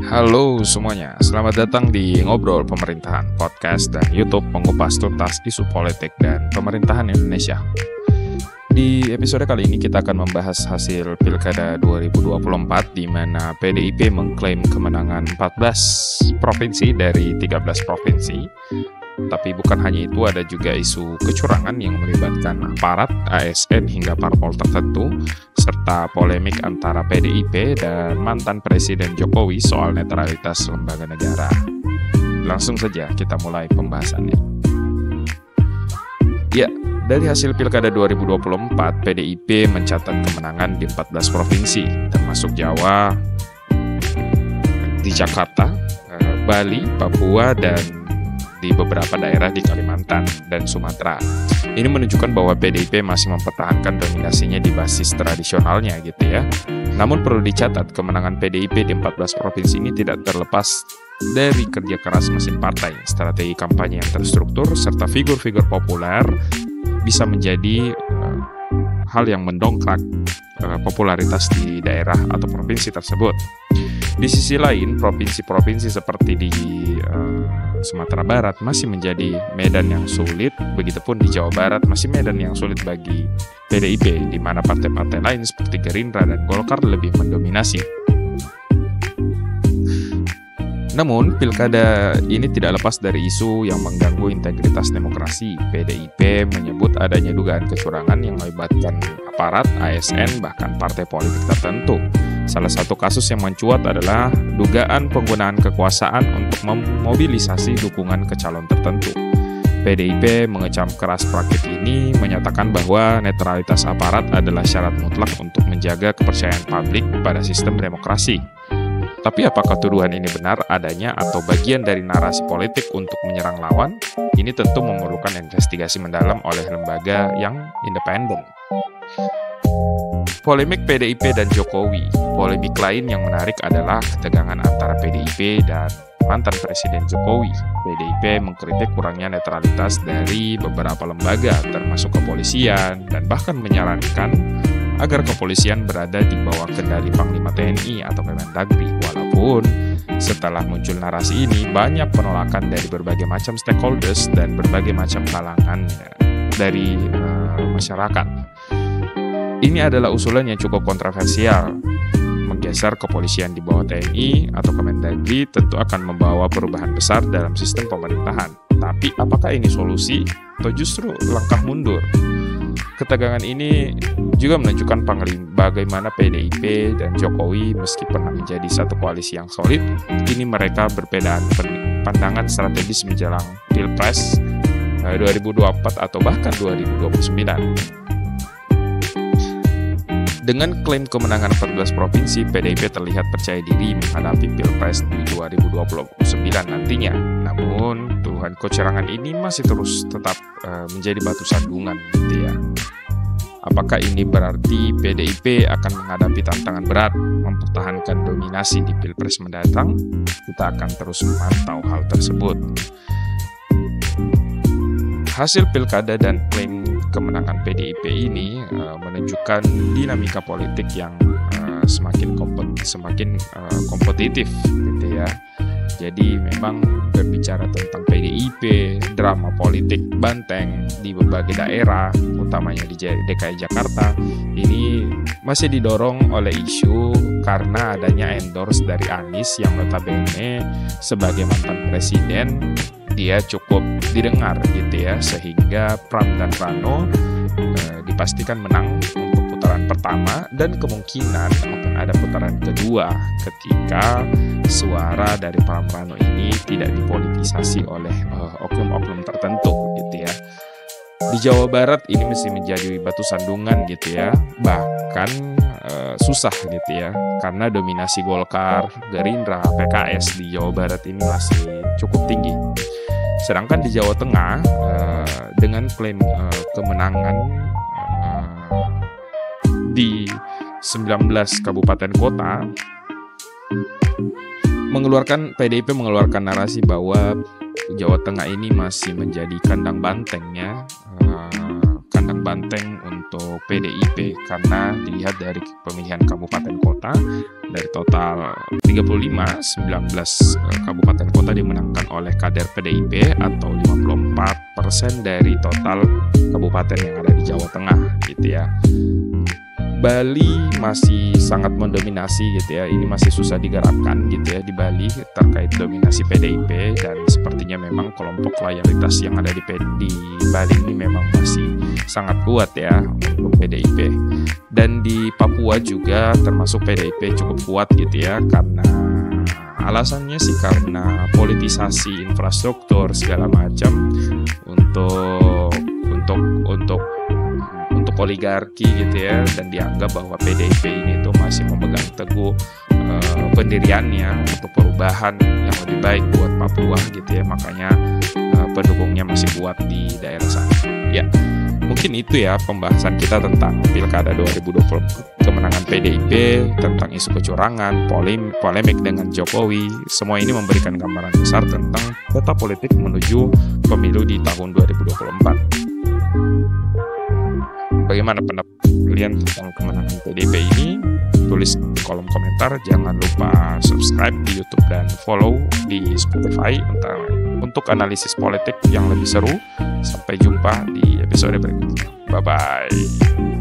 Halo semuanya, selamat datang di Ngobrol Pemerintahan, podcast dan YouTube mengupas tuntas isu politik dan pemerintahan Indonesia. Di episode kali ini kita akan membahas hasil Pilkada 2024 di mana PDIP mengklaim kemenangan 14 provinsi dari 13 provinsi. Tapi bukan hanya itu, ada juga isu kecurangan yang melibatkan aparat, ASN hingga parpol tertentu, serta polemik antara PDIP dan mantan Presiden Jokowi soal netralitas lembaga negara. Langsung saja kita mulai pembahasannya. Ya, dari hasil Pilkada 2024, PDIP mencatat kemenangan di 14 provinsi, termasuk Jawa, di Jakarta, Bali, Papua, dan di beberapa daerah di Kalimantan dan Sumatera. Ini menunjukkan bahwa PDIP masih mempertahankan dominasinya di basis tradisionalnya gitu ya. Namun perlu dicatat, kemenangan PDIP di 14 provinsi ini tidak terlepas dari kerja keras mesin partai, strategi kampanye yang terstruktur, serta figur-figur populer bisa menjadi hal yang mendongkrak popularitas di daerah atau provinsi tersebut. Di sisi lain, provinsi-provinsi seperti di Sumatera Barat masih menjadi medan yang sulit, begitupun di Jawa Barat masih medan yang sulit bagi PDIP, di mana partai-partai lain seperti Gerindra dan Golkar lebih mendominasi. Namun, pilkada ini tidak lepas dari isu yang mengganggu integritas demokrasi. PDIP menyebut adanya dugaan kecurangan yang melibatkan aparat, ASN, bahkan partai politik tertentu. Salah satu kasus yang mencuat adalah dugaan penggunaan kekuasaan untuk memobilisasi dukungan ke calon tertentu. PDIP mengecam keras praktik ini, menyatakan bahwa netralitas aparat adalah syarat mutlak untuk menjaga kepercayaan publik pada sistem demokrasi. Tapi apakah tuduhan ini benar adanya atau bagian dari narasi politik untuk menyerang lawan? Ini tentu memerlukan investigasi mendalam oleh lembaga yang independen. Polemik PDIP dan Jokowi. Polemik lain yang menarik adalah ketegangan antara PDIP dan mantan Presiden Jokowi. PDIP mengkritik kurangnya netralitas dari beberapa lembaga, termasuk kepolisian, dan bahkan menyarankan agar kepolisian berada di bawah kendali Panglima TNI atau Kemendagri. Walaupun setelah muncul narasi ini, banyak penolakan dari berbagai macam stakeholders dan berbagai macam kalangan dari masyarakat. Ini adalah usulan yang cukup kontroversial. Menggeser kepolisian di bawah TNI atau Kemendagri tentu akan membawa perubahan besar dalam sistem pemerintahan. Tapi apakah ini solusi atau justru langkah mundur? Ketegangan ini juga menunjukkan bagaimana PDIP dan Jokowi meski pernah menjadi satu koalisi yang solid, kini mereka berbeda pandangan strategis menjelang Pilpres 2024 atau bahkan 2029. Dengan klaim kemenangan 14 provinsi, PDIP terlihat percaya diri menghadapi Pilpres di 2029 nantinya. Namun, tuduhan kecurangan ini masih terus tetap menjadi batu sandungan gitu ya. Apakah ini berarti PDIP akan menghadapi tantangan berat mempertahankan dominasi di Pilpres mendatang? Kita akan terus memantau hal tersebut. Hasil pilkada dan klaim kemenangan PDIP ini menunjukkan dinamika politik yang semakin kompetitif gitu ya. Jadi memang berbicara tentang PDIP, drama politik banteng di berbagai daerah, utamanya di DKI Jakarta, ini masih didorong oleh isu karena adanya endorse dari Anies yang notabene sebagai mantan presiden, dia cukup didengar gitu ya, sehingga Pram dan Rano dipastikan menang untuk putaran pertama dan kemungkinan akan ada putaran kedua ketika suara dari Pram Rano ini tidak dipolitisasi oleh oknum-oknum tertentu gitu ya. Di Jawa Barat ini mesti menjadi batu sandungan gitu ya, bahkan susah gitu ya, karena dominasi Golkar, Gerindra, PKS di Jawa Barat ini masih cukup tinggi. Sedangkan di Jawa Tengah dengan klaim kemenangan di 19 kabupaten kota, PDIP mengeluarkan narasi bahwa Jawa Tengah ini masih menjadi kandang banteng banteng untuk PDIP karena dilihat dari pemilihan kabupaten kota, dari total 35, 19 kabupaten kota dimenangkan oleh kader PDIP atau 54% dari total kabupaten yang ada di Jawa Tengah gitu ya. Bali masih sangat mendominasi gitu ya. Ini masih susah digerakkan gitu ya di Bali terkait dominasi PDIP, dan sepertinya memang kelompok loyalitas yang ada di Bali ini memang masih sangat kuat ya untuk PDIP. Dan di Papua juga termasuk PDIP cukup kuat gitu ya, karena alasannya sih karena politisasi infrastruktur segala macam untuk oligarki gitu ya, dan dianggap bahwa PDIP ini tuh masih memegang teguh pendiriannya untuk perubahan yang lebih baik buat Papua gitu ya, makanya pendukungnya masih kuat di daerah sana. Ya, mungkin itu ya pembahasan kita tentang Pilkada 2020, kemenangan PDIP, tentang isu kecurangan, polemik dengan Jokowi. Semua ini memberikan gambaran besar tentang peta politik menuju pemilu di tahun 2024. Bagaimana pendapat kalian tentang kemenangan PDIP ini? Tulis di kolom komentar. Jangan lupa subscribe di YouTube dan follow di Spotify untuk analisis politik yang lebih seru. Sampai jumpa di episode berikutnya. Bye-bye.